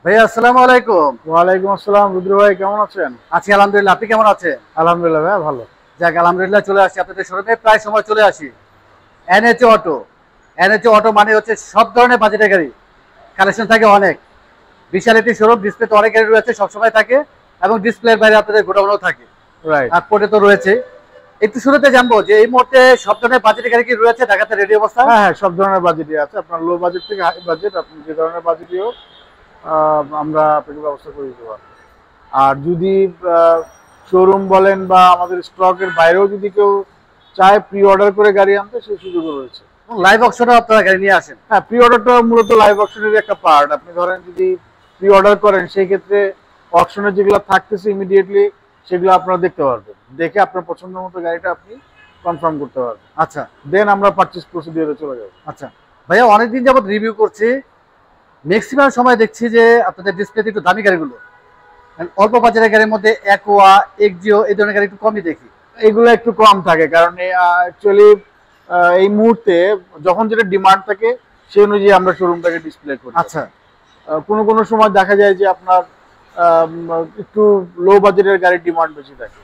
ভাইয়া আসসালামু আলাইকুম। ওয়ালাইকুম আসসালাম। রুদ্র ভাই কেমন আছেন? আছি আলহামদুলিল্লাহ, আপনি কেমন আছেন? আলহামদুলিল্লাহ ভাই ভালো। যাক আলহামদুলিল্লাহ, চলে আসছি আপনাদের শোরুমে, প্রায় সময় চলে আসি। এনএচএ অটো। এনএচএ অটো মানে হচ্ছে সব ধরনের বাজেটের গাড়ি কালেকশন থাকে অনেক। বিশাল একটি শোরুম, ডিসপ্লে তো অনেক গাড়ি রয়েছে, সবসময় থাকে এবং ডিসপ্লের বাইরে আপনাদের গোডাউনও থাকে। রাইট। আর পোর্টে তো রয়েছে। একটু শুরুতে জানবো যে এই মুহূর্তে সব ধরনের বাজেটের গাড়ি কি রয়েছে ঢাকাতে রেডি অবস্থা? হ্যাঁ হ্যাঁ, সব ধরনের বাজেটই আছে। আপনার লো বাজেট থেকে হাই বাজেট, আপনি যে ধরনের বাজেটই হোক আমরা আপনাকে ব্যবস্থা করে দিতে পারবো। আর যদি শোরুম বলেন বা আমাদের স্টকের বাইরেও যদি কেউ চায় প্রি অর্ডার করে গাড়ি আনতে, সেই সুযোগও রয়েছে। লাইভ অপশনও আপনারা গাড়ি নিয়ে আসেন? হ্যাঁ, প্রি অর্ডারটা মূলত লাইভ অকশনের একটা পার্ট। আপনি ধরেন যদি প্রি অর্ডার করেন, সেই ক্ষেত্রে অকশনের যেগুলো থাকতেছে ইমিডিয়েটলি সেগুলো আপনারা দেখতে পারবেন, দেখে আপনার পছন্দ মতো গাড়িটা আপনি কনফার্ম করতে পারবেন। আচ্ছা দেন আমরা পারচেজ প্রসিডিউরে চলে যাব। আচ্ছা ভাইয়া, অনেকদিন যাবত রিভিউ করছি, ম্যাক্সিমাম সময় দেখছি যে আপনাদের ডিসপ্লেতে একটু দামি গাড়িগুলো, অল্প বাজারের গাড়ির মধ্যে অ্যাকোয়া, এক্সিও এই ধরনের গাড়ি একটু কমই দেখি। এগুলো একটু কম থাকে কারণ অ্যাকচুয়ালি এই মুহূর্তে যখন যেটা ডিমান্ড থাকে সেই অনুযায়ী আমরা শোরুমটাকে ডিসপ্লে করি। আচ্ছা কোনো কোনো সময় দেখা যায় যে আপনার একটু লো বাজেটের গাড়ির ডিমান্ড বেশি থাকে,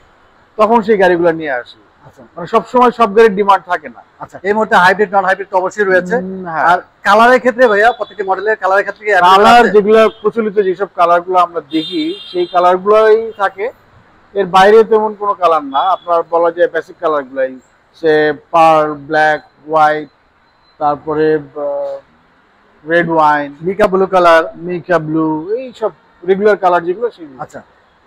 তখন সেই গাড়িগুলো নিয়ে আসি। আচ্ছা মানে সবসময় সব গাড়ির ডিমান্ড থাকে না। আচ্ছা, এই মুহূর্তে হাইব্রিড নন হাইব্রিড তো অবশ্যই রয়েছে। হ্যাঁ, আর কালারের ক্ষেত্রে ভাইয়া, প্রত্যেকটি মডেলের কালারের ক্ষেত্রে কি কালার যেগুলো প্রচলিত, যেসব কালারগুলো আমরা দেখি সেই কালারগুলোই থাকে। এর বাইরে তেমন কোনো কালার না, আপনার বলা যায় বেসিক কালারগুলাই, সে পার্ল, ব্ল্যাক, হোয়াইট, তারপরে red wine, mica blue colour. Mica blue, এই সব রেগুলার কালার যেগুলো সেগুলো। আচ্ছা,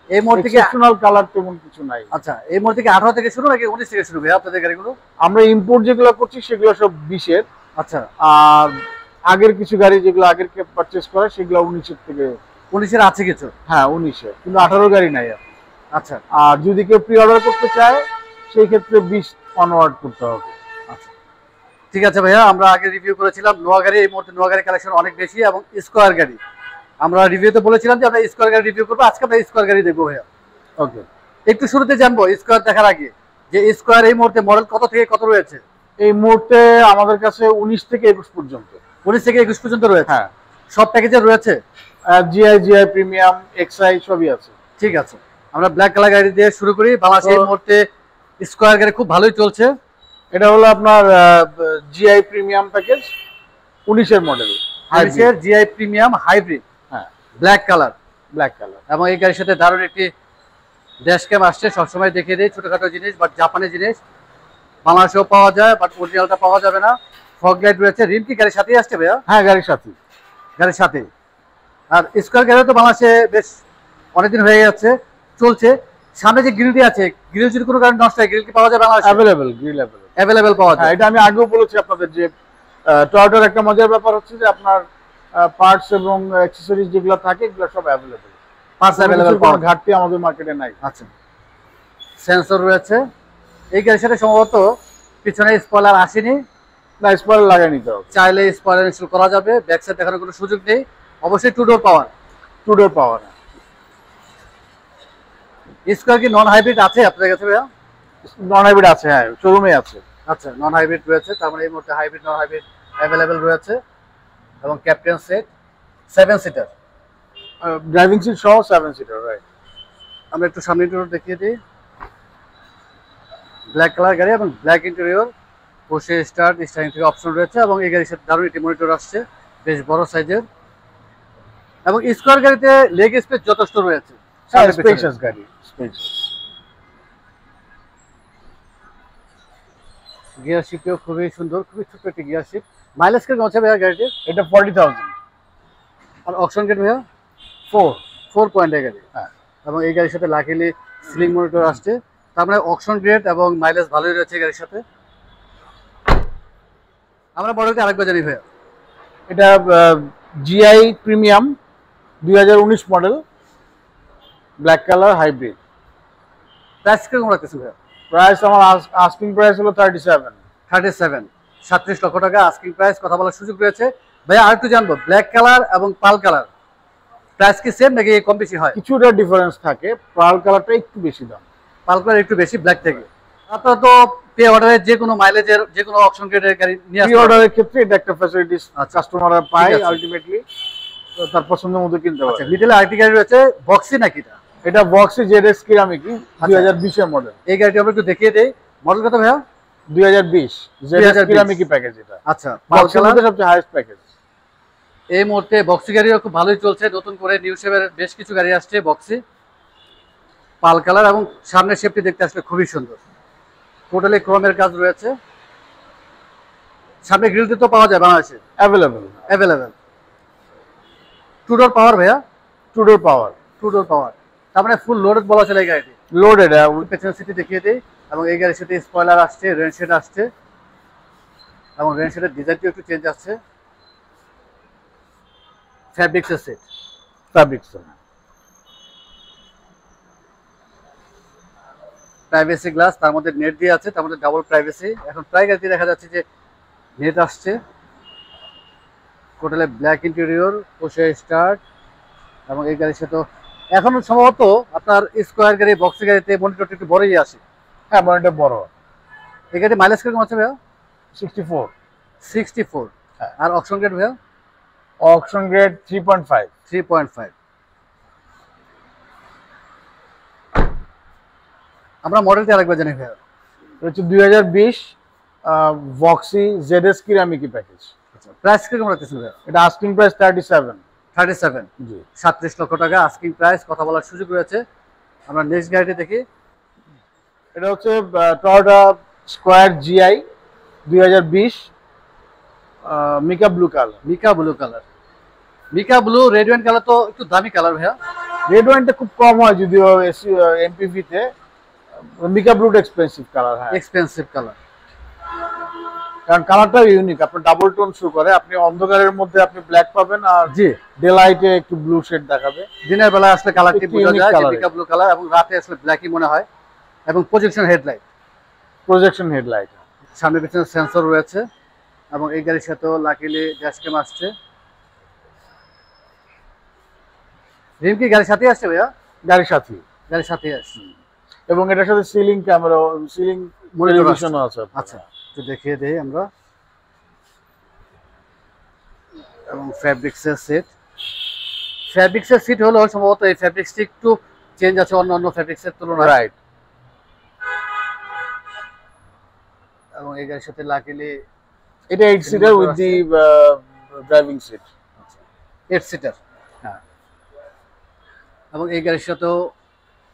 এই মুহূর্তে কি এক্সেপশনাল কালার তেমন কিছু নাই। আচ্ছা, এই মুহূর্তে কি 18 থেকে শুরু নাকি 19 থেকে শুরু ভাইয়া আপনাদের গাড়িগুলো? আমরা ইম্পোর্ট যেগুলো করছি সেগুলো সব 20-এর। আচ্ছা, আর আগের কিছু গাড়ি যেগুলো আগের কে পারচেজ করে সেগুলো 19-এর থেকে। 19-এর আছে কিছু? হ্যাঁ 19-এর, কিন্তু 18 গাড়ি নাই এখন। আচ্ছা আর যদি কেউ প্রি অর্ডার করতে চায় সেই ক্ষেত্রে 20 অনওয়ার্ড করতে হবে। আচ্ছা, ঠিক আছে ভাইয়া, আমরা আগে রিভিউ করেছিলাম নোয়া গাড়ি, এই মুহূর্তে নোয়া গাড়ি কালেকশন অনেক বেশি এবং স্কোয়ার গাড়ি। আমরা রিভিউতে বলেছিলাম যে আমরা স্কোয়ার গাড়ি রিভিউ করবো, আজকে আমরা স্কোয়ার গাড়ি দেখবো ভাইয়া। ওকে। একটু শুরুতে জানবো স্কোয়ার দেখার আগে যে স্কোয়ার এই মুহূর্তে মডেল কত থেকে কত রয়েছে? এই মুহূর্তে আমাদের কাছে 19 থেকে 21 পর্যন্ত। 19 থেকে 21 পর্যন্ত রয়েছে? হ্যাঁ, সব প্যাকেজে রয়েছে? জিআই প্রিমিয়াম, এক্সআই সবই আছে। ঠিক আছে, আমরা ব্ল্যাক কালার গাড়ি দিয়ে শুরু করি। বাংলাদেশে এই মুহূর্তে স্কোয়ার গাড়ি খুব ভালোই চলছে। এটা হলো আপনার জিআই প্রিমিয়াম প্যাকেজ, 19-এর model, hybrid GI premium hybrid. হ্যাঁ, ব্ল্যাক কালার। Black colour. এবং এই গাড়ির সাথে দারুণ একটি ড্যাশ ক্যাম আসছে, সবসময় দেখিয়ে দেয় ছোটখাটো জিনিস, বাট জাপানি জিনিস বাংলাদেশেও পাওয়া যায়, বাট অরিজিনালটা পাওয়া যাবে না। ফগ লাইট রয়েছে। রিম কি গাড়ির সাথেই আসছে ভাইয়া? হ্যাঁ, গাড়ির সাথে। গাড়ির সাথে। আর স্কোয়ার গাড়ি তো বাংলাদেশে বেশ অনেকদিন হয়ে যাচ্ছে, চলছে। সামনে যে গ্রিলটি আছে, গ্রিল যদি কোনো কারণে নষ্ট হয়, গ্রিল কি পাওয়া যাবে? অ্যাভেলেবেল, গ্রিল অ্যাভেলেবেল পাওয়া যায়। এটা আমি আগেও বলেছি আপনাদের যে টয়োটার একটা মজার ব্যাপার হচ্ছে যে আপনার পার্টস এবং অ্যাকসেসরিজ যেগুলো থাকে এগুলো সব অ্যাভেলেবেল। পার্টস অ্যাভেলেবেল কোনো ঘাটতি আমাদের মার্কেটে নাই। আচ্ছা, সেন্সর রয়েছে। এই গাড়ির সাথে সম্ভবত পিছনে স্পয়লার আসেনি, না, স্পয়লার লাগাই নিতে হবে। চাইলে স্পয়লার ইনস্টল করা যাবে। ব্যাক সাইড দেখানোর কোনো সুযোগ নেই। অবশ্যই টু ডোর পাওয়ার। টু ডোর পাওয়ার। স্কোয়ার কি নন হাইব্রিড আছে আপনাদের কাছে ভাইয়া? নন হাইব্রিড আছে, হ্যাঁ, শোরুমে আছে। আচ্ছা, নন হাইব্রিড রয়েছে, তার মানে এই মুহূর্তে হাইব্রিড নন হাইব্রিড অ্যাভেলেবেল রয়েছে। এবং captain seat 7 seater, driving seat সহ 7 সিটার। রাইট। আমরা একটু সামনে টুর দেখিয়ে দিই। ব্ল্যাক কালার গাড়ি এবং ব্ল্যাক ইন্টেরিয়র, বসে স্টারিং থেকে অপশন রয়েছে। এবং এই গাড়ির সাথে দারুণ একটি মনিটর আসছে, বেশ বড় সাইজের। এবং স্কোয়ার গাড়িতে লেগ স্পেস যথেষ্ট রয়েছে। স্পেশাস গাড়ি, স্পেশাস। গিয়ার শিপটিও খুবই সুন্দর, খুবই ছোট্ট একটি গিয়ার শিপ। মাইলেজ কিরকম আছে ভাইয়া গাড়িটির? এটা 40,000। আর অপশন গেট ভাইয়া 4 পয়েন্টের গাড়ি। হ্যাঁ। এবং এই গাড়ির সাথে লাকিলি সিলিং মনিটর আসছে, তার মানে অপশন গ্রেড এবং মাইলেজ ভালোই রয়েছে গাড়ির সাথে। আমরা মডেলটি আরেকবার জানি ভাইয়া। এটা GI premium 2019 model, black colour, hybrid. Price কিরকম রাখতেছে ভাইয়া? প্রাইস আমার আস্কিং প্রাইস হলো 37। 37 লক্ষ টাকা আস্কিং প্রাইস, কথা বলার সুযোগ রয়েছে। ভাইয়া আর একটু জানবো, ব্ল্যাক কালার এবং পাল কালার প্রাইস কি সেম নাকি কম বেশি হয়? কিছুটা ডিফারেন্স থাকে, পার্ল কালারটা একটু বেশি দাম। পাল কালার একটু বেশি ব্ল্যাক থেকে। আপনারা তো পে অর্ডারের যে কোনো মাইলেজের যে কোনো অপশন গ্রেডের গাড়ি নিয়ে প্রি আসতে অর্ডারের ক্ষেত্রে এটা একটা ফ্যাসিলিটিস আচ্ছা, কাস্টমাররা পায় ঠিক আছে। আলটিমেটলি। তার পছন্দের মতো কিনতে আচ্ছা, পারে। মিডলে আরেকটি গাড়ি রয়েছে, বক্সি নাকি এটা? এটা বক্সি জেডএক্স কেরামিকি 2020 এর মডেল। এই গাড়িটি আমরা একটু দেখিয়ে দেই। মডেল কত ভাইয়া? 2020 জেডএক্স 2020 কেরামিকি প্যাকেজ এটা। আচ্ছা, বক্সের মধ্যে সবচেয়ে হাইয়েস্ট প্যাকেজ। এই মুহূর্তে বক্সি গাড়িও খুব ভালোই চলছে, নতুন করে নিউ শেপের বেশ কিছু গাড়ি আসছে বক্সি, পাল কালার, এবং সামনের শেপটি দেখতে আসলে খুবই সুন্দর, টোটালি ক্রোমের কাজ রয়েছে। সামনে গ্রিলটি তো পাওয়া যায় বাংলাদেশে অ্যাভেলেবেল। টু ডোর পাওয়ার ভাইয়া? টু ডোর পাওয়ার। টু ডোর পাওয়ার, তার মানে ফুল লোডেড বলা চলে এই গাড়িটি। লোডেড। পেছনের সিটি দেখিয়ে দিই, এবং এই গাড়ির সাথে স্পয়লার আসছে, রেন শেড আসছে, এবং রেন শেডের ডিজাইনটিও একটু চেঞ্জ আসছে। ফ্যাব্রিক্সের সেট, ফ্যাব্রিক্স। প্রাইভেসি গ্লাস, তার মধ্যে নেট দিয়ে আছে, তার মধ্যে ডাবল প্রাইভেসি। এখন প্রায় গাড়িতে দেখা যাচ্ছে যে নেট আসছে। টোটালে ব্ল্যাক ইন্টেরিয়র, পুশে স্টার্ট, এবং এই গাড়ির সাথে এখন সম্ভবত আপনার স্কোয়ার গাড়ি, বক্সি গাড়িতে মনিটরটা একটু বড়ই আসে। হ্যাঁ, মনিটর বড়। এই গাড়ি মাইলেজ কিরকম আছে ভাইয়া? 64। হ্যাঁ। আর অপশন গ্রেড ভাইয়া? Auction grade 3.5। 3.5। আমরা মডেলটি আরেকবার জানি ভাইয়া। হচ্ছে 2020 বক্সি জেডএস কেরামিকি প্যাকেজ। আচ্ছা, প্রাইস কিরকম রাখতেছেন ভাইয়া? এটা আস্কিং প্রাইস 37। 37। জি, 37 লক্ষ টাকা আস্কিং প্রাইস, কথা বলার সুযোগ রয়েছে। আমরা নেক্সট গাড়িটি দেখি। এটা হচ্ছে Toyota Squire GI 2020 mica blue colour. Mica blue colour, mica blue red wine colour তো একটু দামি কালার ভাইয়া। রেড ওয়াইনটা খুব কম হয় যদিও এমপিভি তে, মিকা ব্লুটা এক্সপেন্সিভ কালার। হ্যাঁ, এক্সপেন্সিভ কালার, কারণ কালারটা ইউনিক। আপনার ডাবল টোন শো করে, আপনি অন্ধকারের মধ্যে আপনি ব্ল্যাক পাবেন, আর জি ডে লাইটে একটু ব্লু শেড দেখাবে। দিনের বেলা আসলে কালারটি একটু বোঝা unique যায় যে colour মিকা ব্লু কালার, এবং রাতে আসলে ব্ল্যাকই মনে হয়। এবং প্রজেকশন হেডলাইট, প্রজেকশন হেডলাইট। সামনে পিছনে সেন্সর রয়েছে, এবং এই গাড়ির সাথেও লাকিলি ড্যাশ ক্যাম আসছে। রিম কি গাড়ির সাথে আসছে ভাইয়া? গাড়ির সাথে। গাড়ির সাথে আসছে, এবং এটার সাথে সিলিং ক্যামেরা, সিলিং Monitor টেলিভিশনও আছে। আচ্ছা, একটু দেখিয়ে দেই আমরা। এবং ফ্যাব্রিক্সের সেট, ফ্যাব্রিক্সের সিট হলো সম্ভবত এই ফ্যাব্রিক্সটি একটু চেঞ্জ আছে অন্য অন্য ফ্যাব্রিক্সের তুলনায়। রাইট। এবং এই গাড়ির সাথে লাকিলি এটা 8 seater with the driving seat. 8 seater. হ্যাঁ, এবং এই গাড়ির সাথেও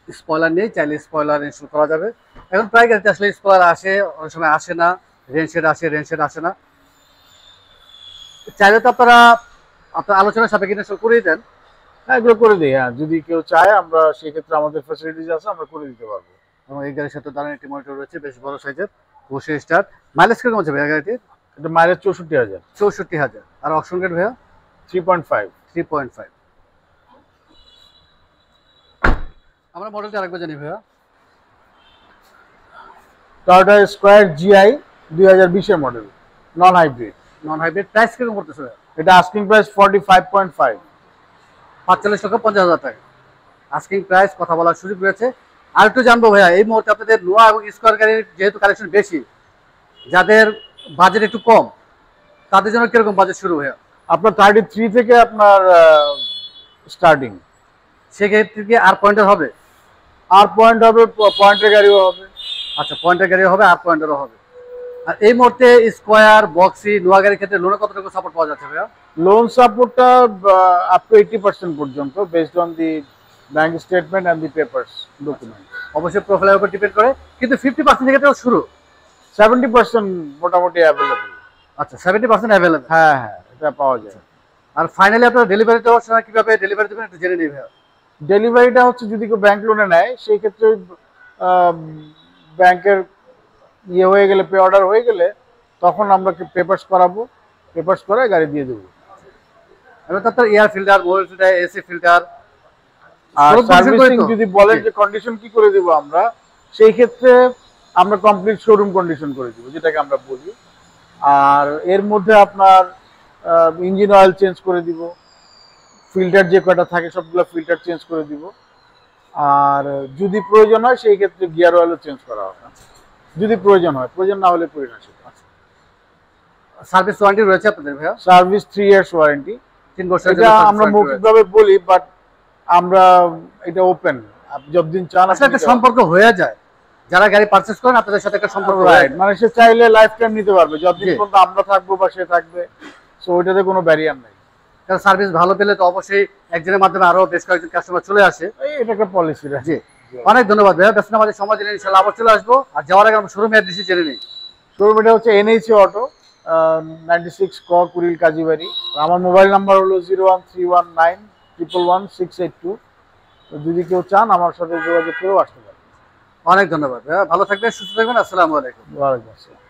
স্পয়লার নেই, চাইলে স্পয়লার ইনস্টল করা যাবে। এখন প্রায় গাড়িতে আসলে স্পয়লার আসে, অনেক সময় আসে না, রেন শেড আসে, রেন শেড আসে না। চাইলে তো আপনারা আপনার আলোচনার সাপেক্ষে ইনস্টল করেই দেন। হ্যাঁ, এগুলো করে দিই। হ্যাঁ, যদি কেউ চায় আমরা সেই ক্ষেত্রে আমাদের ফ্যাসিলিটিস আছে, আমরা করে দিতে পারবো। এবং এই গাড়ির সাথে দাঁড়ানো একটি মনিটর রয়েছে, বেশ বড় সাইজের, বসে স্টার্ট। মাইলেজ কিরকম আছে ভাইয়া গাড়িটির? এটা মাইলেজ 64,000। 64,000। আর অপশন গ্রেড ভাইয়া? 3.5। 3.5। আমরা মডেলটা আরেকবার জানি ভাইয়া। টয়োটা স্কয়ার জিআই 2020 এর model, non hybrid. Non hybrid, price কিরকম পড়তেছে ভাইয়া? এটা আস্কিং প্রাইস 45.5। 45,50,000 টাকা আস্কিং প্রাইস, কথা বলার সুযোগ রয়েছে। আর একটু জানবো ভাইয়া, এই মুহূর্তে আপনাদের নোয়া এবং স্কোয়ার গাড়ির যেহেতু কালেকশন বেশি, যাদের বাজেট একটু কম, তাদের জন্য কিরকম বাজেট শুরু ভাইয়া? আপনার 33 থেকে আপনার স্টার্টিং। সেক্ষেত্রে কি আর পয়েন্টার হবে? আর পয়েন্ট হবে, পয়েন্টের গাড়িও হবে। আচ্ছা, পয়েন্টের গাড়ি হবে, আর পয়েন্টারও হবে। আর এই মুহূর্তে স্কোয়ার, বক্সি, নোয়া গাড়ির ক্ষেত্রে লোনে কতটুকু সাপোর্ট পাওয়া যাচ্ছে ভাইয়া? লোন সাপোর্টটা আপ টু 80% পর্যন্ত, based on the bank statement and the papers document. অবশ্যই প্রোফাইলের উপর ডিপেন্ড করে, কিন্তু 50% থেকে তো শুরু। 70% মোটামুটি অ্যাভেলেবল। আচ্ছা, 70% অ্যাভেলেবল। হ্যাঁ হ্যাঁ, এটা পাওয়া যায়। আর ফাইনালি আপনার ডেলিভারি দেওয়ার সময় কিভাবে ডেলিভারি দেবেন একটু জেনে নিই ভাইয়া। ডেলিভারিটা হচ্ছে যদি কেউ ব্যাংক লোনে নেয়, সেই ক্ষেত্রে ব্যাংকের ইয়ে হয়ে গেলে, পে অর্ডার হয়ে গেলে, তখন আমরা পেপারস করাবো, পেপারস করে গাড়ি দিয়ে দেবো। এবার তো আপনার air filter, mobile filter, AC filter, আর সব condition সার্ভিসিং করে তো? যদি বলেন যে কন্ডিশন কি করে দেবো আমরা, সেই ক্ষেত্রে আমরা কমপ্লিট শোরুম কন্ডিশন করে দিব, যেটাকে আমরা বলি। আর এর মধ্যে আপনার ইঞ্জিন অয়েল চেঞ্জ করে দিব, ফিল্টার যে কয়টা থাকে সবগুলো ফিল্টার চেঞ্জ করে দিব। আর যদি প্রয়োজন হয় সেই ক্ষেত্রে গিয়ার অয়েলও চেঞ্জ করা হবে, যদি প্রয়োজন হয়। প্রয়োজন না হলে করি না সেটা। সার্ভিস ওয়ারেন্টি রয়েছে আপনাদের ভাইয়া? Service 3 years warranty. 3 বছরের এটা জন্য আমরা মৌখিকভাবে বলি, বাট আমরা এটা ওপেন, আপনি যতদিন চান আসলে একটা সম্পর্ক হয়ে যায়। যারা গাড়ি পারচেজ করেন আপনাদের সাথে একটা সম্পর্ক হয়ে রাইট, যায়। মানে সে চাইলে লাইফ টাইম নিতে পারবে, যতদিন জি। পর্যন্ত আমরা থাকবো বা সে থাকবে। সো ওইটাতে কোনো ব্যারিয়ার নাই। কারণ সার্ভিস ভালো পেলে তো অবশ্যই একজনের মাধ্যমে আরো বেশ কয়েকজন কাস্টমার চলে আসে। এটা একটা পলিসি। জি, অনেক ধন্যবাদ ভাইয়া, ব্যস্ত আমাদের সময় দিলেন, ইনশাআল্লাহ আবার চলে আসবো। আর যাওয়ার আগে আমরা শোরুম অ্যাড্রেস জেনে নিই। শোরুম এটা হচ্ছে NHA অটো, 96 ক কুড়িল কাজীবাড়ি। আমার মোবাইল নাম্বার হলো 01319111682। তো যদি কেউ চান আমার সাথে যোগাযোগ করেও আসতে পারেন। অনেক ধন্যবাদ ভাইয়া, ভালো থাকবেন, সুস্থ থাকবেন, আসসালামু আলাইকুম। ওয়ালাইকুম আসসালাম।